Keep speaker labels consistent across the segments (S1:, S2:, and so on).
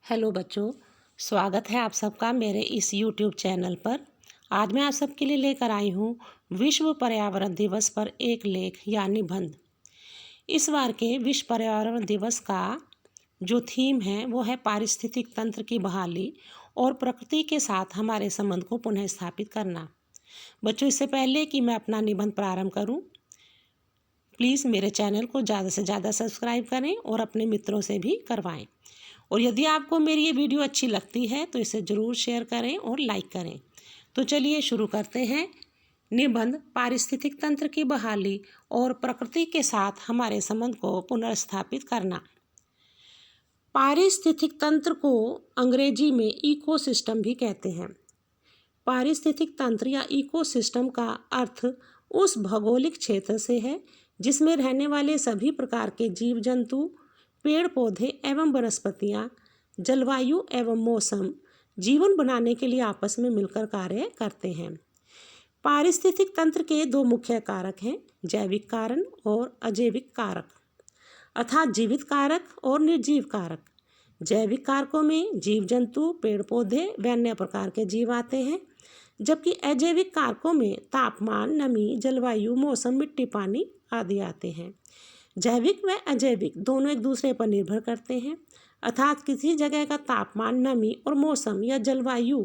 S1: Hello बच्चों, स्वागत है आप सबका मेरे इस YouTube चैनल पर। आज मैं आप सबके लिए लेकर आई हूँ विश्व पर्यावरण दिवस पर एक लेख या निबंध। इस बार के विश्व पर्यावरण दिवस का जो थीम है वो है पारिस्थितिक तंत्र की बहाली और प्रकृति के साथ हमारे संबंध को पुनः स्थापित करना। बच्चों, इससे पहले कि मैं अपना निबंध प्रारंभ करूँ, प्लीज़ मेरे चैनल को ज़्यादा से ज़्यादा सब्सक्राइब करें और अपने मित्रों से भी करवाएं। और यदि आपको मेरी ये वीडियो अच्छी लगती है तो इसे ज़रूर शेयर करें और लाइक करें। तो चलिए शुरू करते हैं। निबंध पारिस्थितिक तंत्र की बहाली और प्रकृति के साथ हमारे संबंध को पुनर्स्थापित करना। पारिस्थितिक तंत्र को अंग्रेजी में इकोसिस्टम भी कहते हैं। पारिस्थितिक तंत्र या इकोसिस्टम का अर्थ उस भौगोलिक क्षेत्र से है जिसमें रहने वाले सभी प्रकार के जीव जंतु, पेड़ पौधे एवं वनस्पतियाँ, जलवायु एवं मौसम जीवन बनाने के लिए आपस में मिलकर कार्य करते हैं। पारिस्थितिक तंत्र के दो मुख्य कारक हैं, जैविक कारण और अजैविक कारक, अर्थात जीवित कारक और निर्जीव कारक। जैविक कारकों में जीव जंतु, पेड़ पौधे व अन्य प्रकार के जीव आते हैं, जबकि अजैविक कारकों में तापमान, नमी, जलवायु, मौसम, मिट्टी, पानी आदि आते हैं। जैविक व अजैविक दोनों एक दूसरे पर निर्भर करते हैं, अर्थात किसी जगह का तापमान, नमी और मौसम या जलवायु,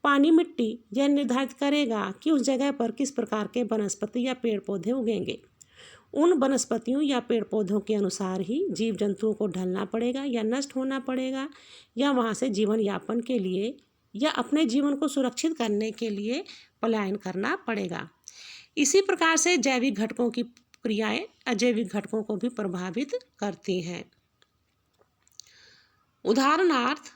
S1: पानी, मिट्टी यह निर्धारित करेगा कि उस जगह पर किस प्रकार के वनस्पति या पेड़ पौधे उगेंगे। उन वनस्पतियों या पेड़ पौधों के अनुसार ही जीव जंतुओं को ढलना पड़ेगा या नष्ट होना पड़ेगा या वहाँ से जीवन यापन के लिए या अपने जीवन को सुरक्षित करने के लिए पलायन करना पड़ेगा। इसी प्रकार से जैविक घटकों की क्रियाएं अजैविक घटकों को भी प्रभावित करती हैं। उदाहरणार्थ,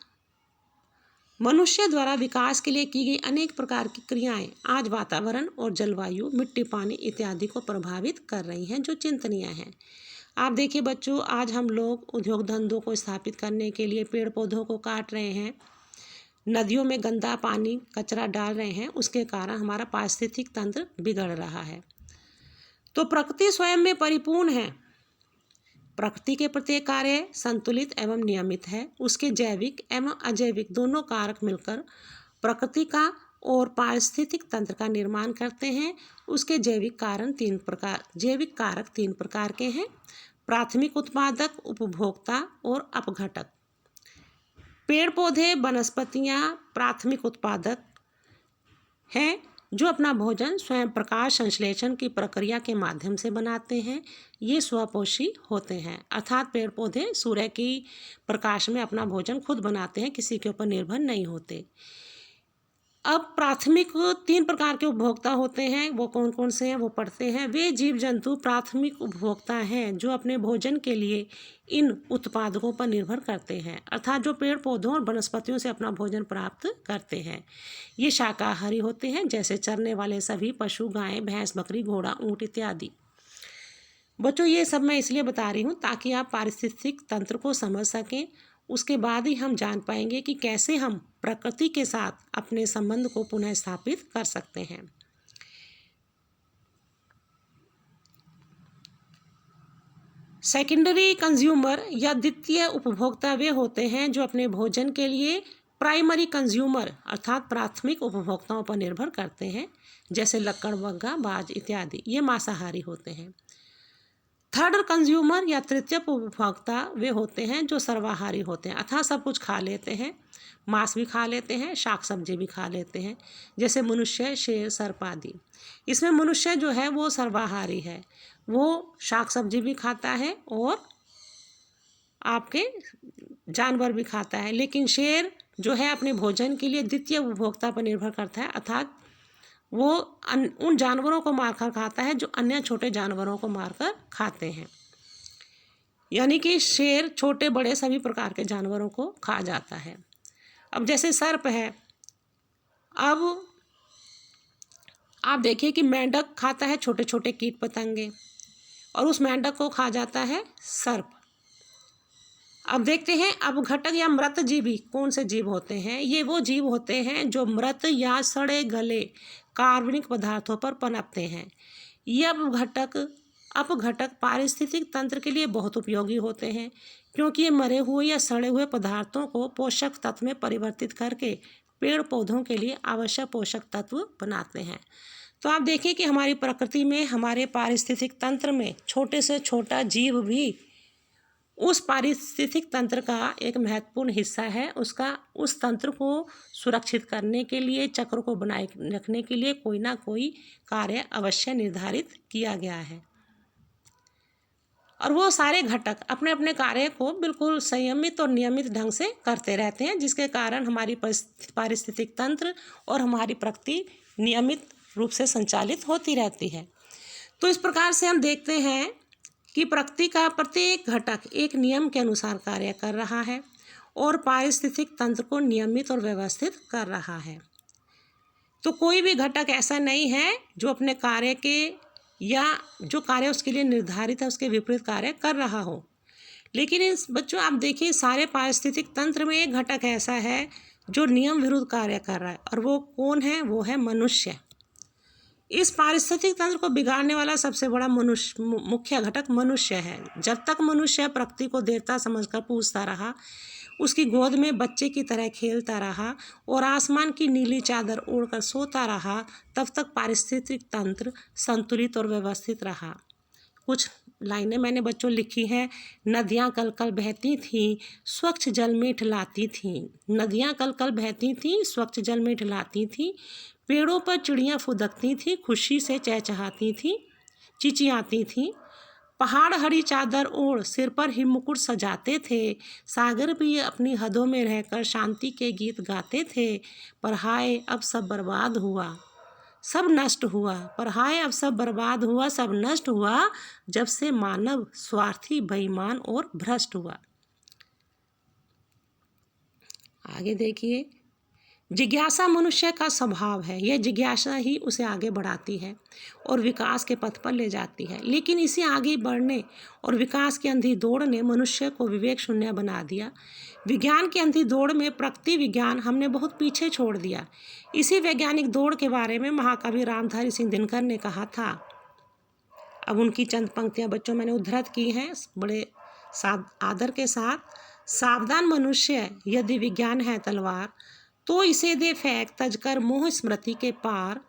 S1: मनुष्य द्वारा विकास के लिए की गई अनेक प्रकार की क्रियाएं आज वातावरण और जलवायु, मिट्टी, पानी इत्यादि को प्रभावित कर रही हैं, जो चिंतनीय हैं। आप देखिए बच्चों, आज हम लोग उद्योग धंधों को स्थापित करने के लिए पेड़ पौधों को काट रहे हैं, नदियों में गंदा पानी, कचरा डाल रहे हैं, उसके कारण हमारा पारिस्थितिक तंत्र बिगड़ रहा है। तो प्रकृति स्वयं में परिपूर्ण है। प्रकृति के प्रत्येक कार्य संतुलित एवं नियमित है। उसके जैविक एवं अजैविक दोनों कारक मिलकर प्रकृति का और पारिस्थितिक तंत्र का निर्माण करते हैं। उसके जैविक कारक तीन प्रकार के हैं: प्राथमिक उत्पादक, उपभोक्ता और अपघटक। पेड़ पौधे, वनस्पतियाँ प्राथमिक उत्पादक हैं जो अपना भोजन स्वयं प्रकाश संश्लेषण की प्रक्रिया के माध्यम से बनाते हैं। ये स्वपोषी होते हैं, अर्थात पेड़ पौधे सूर्य की प्रकाश में अपना भोजन खुद बनाते हैं, किसी के ऊपर निर्भर नहीं होते। अब प्राथमिक तीन प्रकार के उपभोक्ता होते हैं, वो कौन कौन से हैं वो पढ़ते हैं। वे जीव जंतु प्राथमिक उपभोक्ता हैं जो अपने भोजन के लिए इन उत्पादकों पर निर्भर करते हैं, अर्थात जो पेड़ पौधों और वनस्पतियों से अपना भोजन प्राप्त करते हैं। ये शाकाहारी होते हैं, जैसे चरने वाले सभी पशु, गाय, भैंस, बकरी, घोड़ा, ऊँट इत्यादि। बच्चों, ये सब मैं इसलिए बता रही हूँ ताकि आप पारिस्थितिक तंत्र को समझ सकें। उसके बाद ही हम जान पाएंगे कि कैसे हम प्रकृति के साथ अपने संबंध को पुनः स्थापित कर सकते हैं। सेकेंडरी कंज्यूमर या द्वितीय उपभोक्ता वे होते हैं जो अपने भोजन के लिए प्राइमरी कंज्यूमर अर्थात प्राथमिक उपभोक्ताओं पर निर्भर करते हैं, जैसे लकड़बग्घा, बाज इत्यादि। ये मांसाहारी होते हैं। थर्ड कंज्यूमर या तृतीय उपभोक्ता वे होते हैं जो सर्वाहारी होते हैं, अर्थात सब कुछ खा लेते हैं, मांस भी खा लेते हैं, शाक सब्जी भी खा लेते हैं, जैसे मनुष्य, शेर, सर्प आदि। इसमें मनुष्य जो है वो सर्वाहारी है, वो शाक सब्जी भी खाता है और आपके जानवर भी खाता है। लेकिन शेर जो है अपने भोजन के लिए द्वितीय उपभोक्ता पर निर्भर करता है, अर्थात वो उन जानवरों को मारकर खाता है जो अन्य छोटे जानवरों को मारकर खाते हैं। यानी कि शेर छोटे बड़े सभी प्रकार के जानवरों को खा जाता है। अब जैसे सर्प है, अब आप देखिए कि मेंढक खाता है छोटे छोटे कीट पतंगे और उस मेंढक को खा जाता है सर्प। अब देखते हैं अपघटक या मृत जीवी कौन से जीव होते हैं। ये वो जीव होते हैं जो मृत या सड़े गले कार्बनिक पदार्थों पर पनपते हैं। ये अपघटक पारिस्थितिक तंत्र के लिए बहुत उपयोगी होते हैं, क्योंकि ये मरे हुए या सड़े हुए पदार्थों को पोषक तत्व में परिवर्तित करके पेड़ पौधों के लिए आवश्यक पोषक तत्व बनाते हैं। तो आप देखिए कि हमारी प्रकृति में, हमारे पारिस्थितिक तंत्र में छोटे से छोटा जीव भी उस पारिस्थितिक तंत्र का एक महत्वपूर्ण हिस्सा है। उसका उस तंत्र को सुरक्षित करने के लिए, चक्र को बनाए रखने के लिए कोई ना कोई कार्य अवश्य निर्धारित किया गया है और वो सारे घटक अपने अपने कार्य को बिल्कुल संयमित और नियमित ढंग से करते रहते हैं, जिसके कारण हमारी पारिस्थितिक तंत्र और हमारी प्रकृति नियमित रूप से संचालित होती रहती है। तो इस प्रकार से हम देखते हैं कि प्रकृति का प्रत्येक घटक एक नियम के अनुसार कार्य कर रहा है और पारिस्थितिक तंत्र को नियमित और व्यवस्थित कर रहा है। तो कोई भी घटक ऐसा नहीं है जो अपने कार्य के या जो कार्य उसके लिए निर्धारित है उसके विपरीत कार्य कर रहा हो। लेकिन इस बच्चों आप देखिए, सारे पारिस्थितिक तंत्र में एक घटक ऐसा है जो नियम विरुद्ध कार्य कर रहा है, और वो कौन है? वो है मनुष्य। इस पारिस्थितिक तंत्र को बिगाड़ने वाला सबसे बड़ा मुख्य घटक मनुष्य है। जब तक मनुष्य प्रकृति को देवता समझकर पूजता रहा, उसकी गोद में बच्चे की तरह खेलता रहा और आसमान की नीली चादर ओढ़कर सोता रहा, तब तक पारिस्थितिक तंत्र संतुलित और व्यवस्थित रहा। कुछ लाइनें मैंने बच्चों लिखी हैं। नदियाँ कल कल बहती थीं, स्वच्छ जल में ठिलाती थीं। नदियाँ कल कल बहती थीं, स्वच्छ जल में ठिलाती थीं। पेड़ों पर चिड़ियाँ फुदकती थीं, खुशी से चहचहाती थीं, चिचियाती थीं। पहाड़ हरी चादर ओढ़ सिर पर ही मुकुट सजाते थे। सागर भी अपनी हदों में रहकर शांति के गीत गाते थे। पर हाय अब सब बर्बाद हुआ, सब नष्ट हुआ। पर हाय अब सब बर्बाद हुआ, सब नष्ट हुआ, जब से मानव स्वार्थी, बेईमान और भ्रष्ट हुआ। आगे देखिए, जिज्ञासा मनुष्य का स्वभाव है। यह जिज्ञासा ही उसे आगे बढ़ाती है और विकास के पथ पर ले जाती है। लेकिन इसी आगे बढ़ने और विकास की अंधी दौड़ ने मनुष्य को विवेक शून्य बना दिया। विज्ञान की अंधी दौड़ में प्रकृति विज्ञान हमने बहुत पीछे छोड़ दिया। इसी वैज्ञानिक दौड़ के बारे में महाकवि रामधारी सिंह दिनकर ने कहा था। अब उनकी चंद पंक्तियां बच्चों मैंने उद्धृत की हैं बड़े आदर के साथ। सावधान मनुष्य, यदि विज्ञान है तलवार, तो इसे दे फेंक तजकर मोह स्मृति के पार।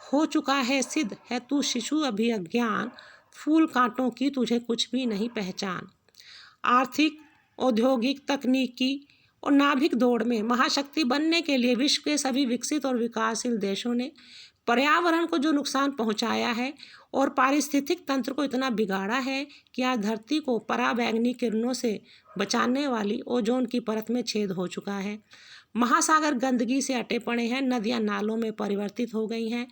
S1: हो चुका है सिद्ध, है तू शिशु अभी अज्ञान, फूल कांटों की तुझे कुछ भी नहीं पहचान। आर्थिक, औद्योगिक, तकनीकी और नाभिक दौड़ में महाशक्ति बनने के लिए विश्व के सभी विकसित और विकासशील देशों ने पर्यावरण को जो नुकसान पहुंचाया है और पारिस्थितिक तंत्र को इतना बिगाड़ा है कि आज धरती को पराबैंगनी किरणों से बचाने वाली ओजोन की परत में छेद हो चुका है। महासागर गंदगी से अटे पड़े हैं, नदियां नालों में परिवर्तित हो गई हैं,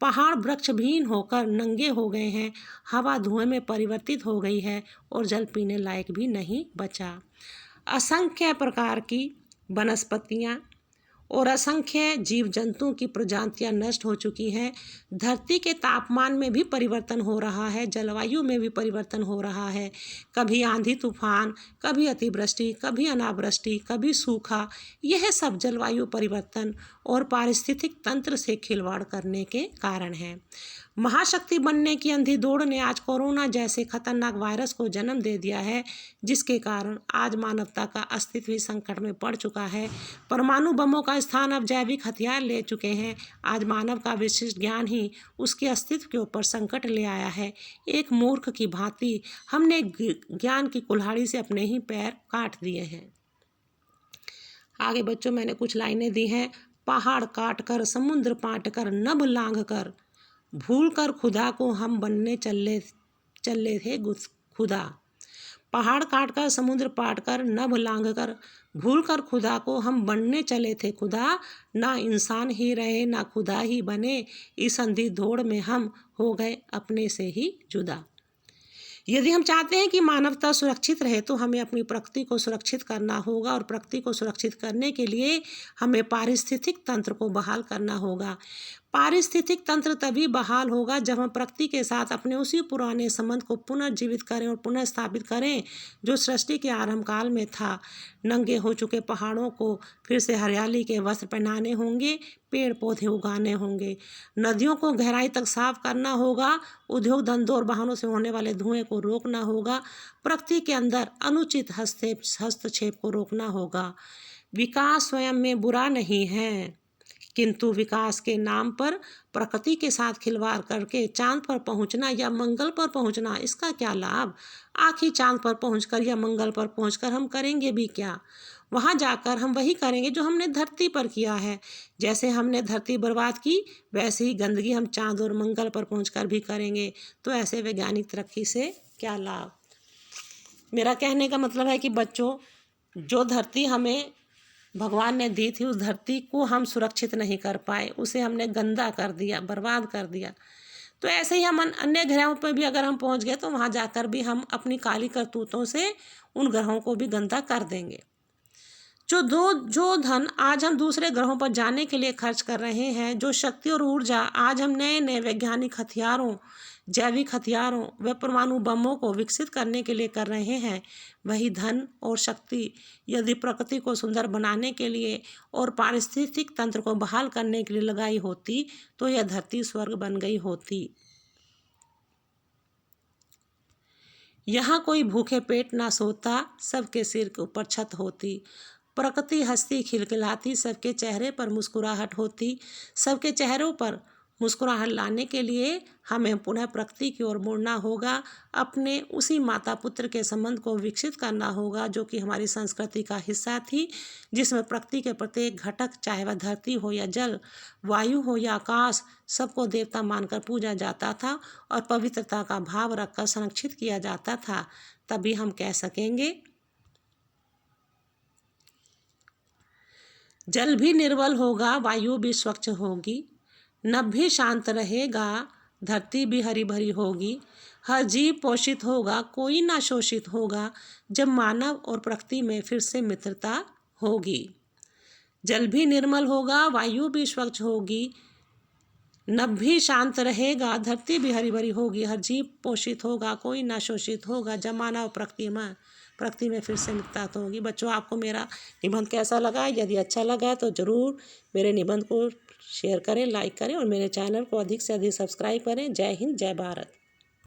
S1: पहाड़ वृक्षहीन होकर नंगे हो गए हैं, हवा धुएं में परिवर्तित हो गई है और जल पीने लायक भी नहीं बचा। असंख्य प्रकार की वनस्पतियां और असंख्य जीव जंतुओं की प्रजातियां नष्ट हो चुकी हैं। धरती के तापमान में भी परिवर्तन हो रहा है, जलवायु में भी परिवर्तन हो रहा है। कभी आंधी तूफान, कभी अतिवृष्टि, कभी अनावृष्टि, कभी सूखा। यह सब जलवायु परिवर्तन और पारिस्थितिक तंत्र से खिलवाड़ करने के कारण है। महाशक्ति बनने की अंधी दौड़ ने आज कोरोना जैसे खतरनाक वायरस को जन्म दे दिया है, जिसके कारण आज मानवता का अस्तित्व संकट में पड़ चुका है। परमाणु बमों का स्थान अब जैविक हथियार ले चुके हैं। आज मानव का विशिष्ट ज्ञान ही उसके अस्तित्व के ऊपर संकट ले आया है। एक मूर्ख की भांति हमने ज्ञान की कुल्हाड़ी से अपने ही पैर काट दिए हैं। आगे बच्चों मैंने कुछ लाइनें दी हैं। पहाड़ काट कर, समुद्र पाट कर, नभ लांघ कर, भूल कर खुदा को हम बनने चले थे खुदा। पहाड़ काट कर, समुद्र पाट कर, नभ लांघ कर, भूल कर खुदा को हम बनने चले थे खुदा। ना इंसान ही रहे, ना खुदा ही बने, इस अंधी दौड़ में हम हो गए अपने से ही जुदा। यदि हम चाहते हैं कि मानवता सुरक्षित रहे तो हमें अपनी प्रकृति को सुरक्षित करना होगा और प्रकृति को सुरक्षित करने के लिए हमें पारिस्थितिक तंत्र को बहाल करना होगा। पारिस्थितिक तंत्र तभी बहाल होगा जब हम प्रकृति के साथ अपने उसी पुराने संबंध को पुनर्जीवित करें और पुनः स्थापित करें जो सृष्टि के आरंभ काल में था। नंगे हो चुके पहाड़ों को फिर से हरियाली के वस्त्र पहनाने होंगे, पेड़ पौधे उगाने होंगे, नदियों को गहराई तक साफ करना होगा, उद्योग धंधों और वाहनों से होने वाले धुएं को रोकना होगा, प्रकृति के अंदर अनुचित हस्तक्षेप को रोकना होगा। विकास स्वयं में बुरा नहीं है, किंतु विकास के नाम पर प्रकृति के साथ खिलवाड़ करके चांद पर पहुंचना या मंगल पर पहुंचना, इसका क्या लाभ? आखिर चांद पर पहुंचकर या मंगल पर पहुंचकर हम करेंगे भी क्या? वहां जाकर हम वही करेंगे जो हमने धरती पर किया है। जैसे हमने धरती बर्बाद की, वैसे ही गंदगी हम चांद और मंगल पर पहुंचकर भी करेंगे। तो ऐसे वैज्ञानिक तरक्की से क्या लाभ? मेरा कहने का मतलब है कि बच्चों, जो धरती हमें भगवान ने दी थी, उस धरती को हम सुरक्षित नहीं कर पाए, उसे हमने गंदा कर दिया, बर्बाद कर दिया। तो ऐसे ही हम अन्य ग्रहों पर भी अगर हम पहुंच गए तो वहां जाकर भी हम अपनी काली करतूतों से उन ग्रहों को भी गंदा कर देंगे। जो धन आज हम दूसरे ग्रहों पर जाने के लिए खर्च कर रहे हैं, जो शक्ति और ऊर्जा आज हम नए नए वैज्ञानिक हथियारों, जैविक हथियारों व परमाणु बमों को विकसित करने के लिए कर रहे हैं, वही धन और शक्ति यदि प्रकृति को सुंदर बनाने के लिए और पारिस्थितिक तंत्र को बहाल करने के लिए लगाई होती तो यह धरती स्वर्ग बन गई होती। यहाँ कोई भूखे पेट ना सोता, सबके सिर के ऊपर छत होती। प्रकृति हंसती खिलखिलाती, सबके चेहरे पर मुस्कुराहट होती। सबके चेहरों पर मुस्कुराहट लाने के लिए हमें पुनः प्रकृति की ओर मुड़ना होगा, अपने उसी माता पुत्र के संबंध को विकसित करना होगा जो कि हमारी संस्कृति का हिस्सा थी, जिसमें प्रकृति के प्रत्येक घटक, चाहे वह धरती हो या जल, वायु हो या आकाश, सबको देवता मानकर पूजा जाता था और पवित्रता का भाव रखकर संरक्षित किया जाता था। तभी हम कह सकेंगे जल भी निर्मल होगा, वायु भी स्वच्छ होगी, नभ भी शांत रहेगा, धरती भी हरी भरी होगी, हर जीव पोषित होगा, कोई ना शोषित होगा, जब मानव और प्रकृति में फिर से मित्रता होगी। जल भी निर्मल होगा, वायु भी स्वच्छ होगी, नभ भी शांत रहेगा, धरती भी हरी भरी होगी, हर जीव पोषित होगा, कोई ना शोषित होगा, जब मानव प्रकृति में फिर से मित्रता होगी। बच्चों, आपको मेरा निबंध कैसा लगा? यदि अच्छा लगा तो ज़रूर मेरे निबंध को शेयर करें, लाइक करें और मेरे चैनल को अधिक से अधिक सब्सक्राइब करें। जय हिंद, जय भारत।